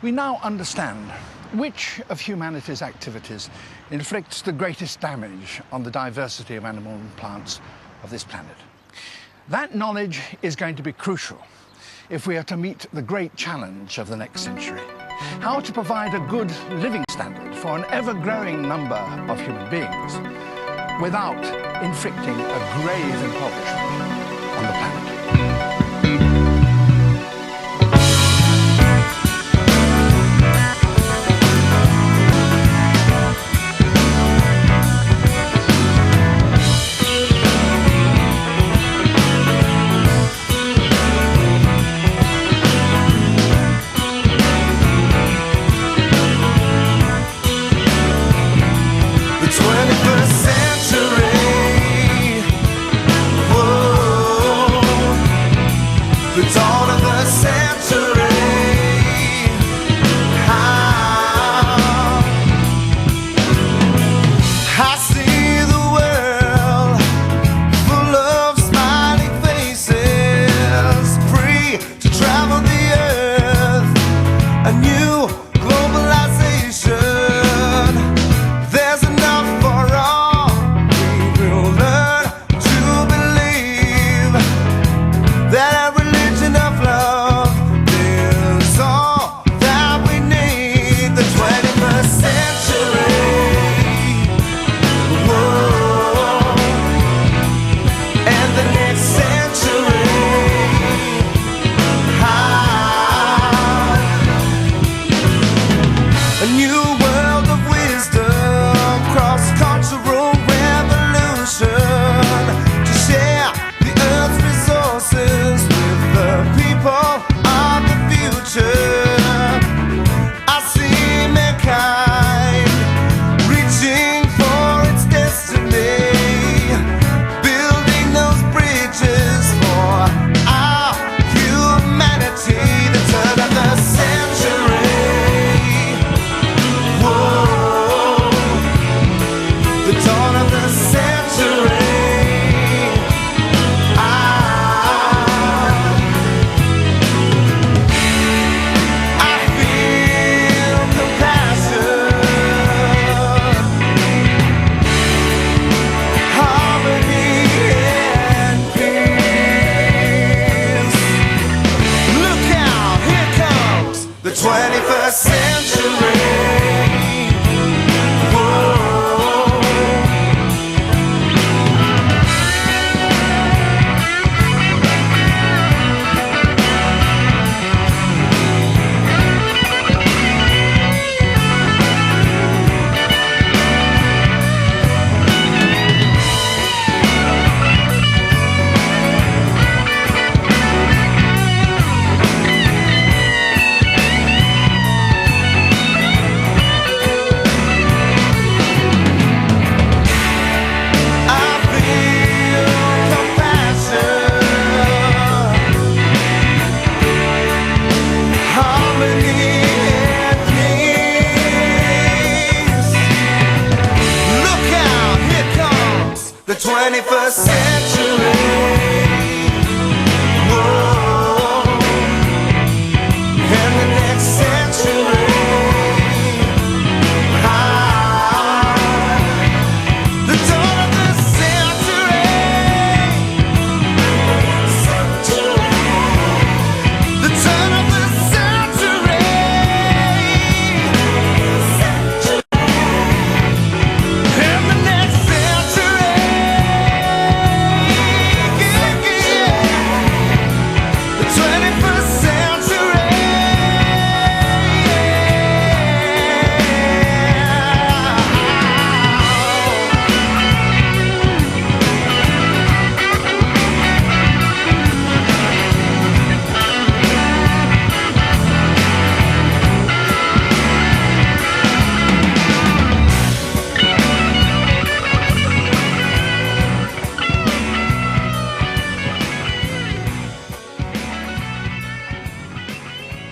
We now understand which of humanity's activities inflicts the greatest damage on the diversity of animal and plants of this planet. That knowledge is going to be crucial if we are to meet the great challenge of the next century: how to provide a good living standard for an ever-growing number of human beings without inflicting a grave impoverishment on the planet. The 21st century. The 21st century.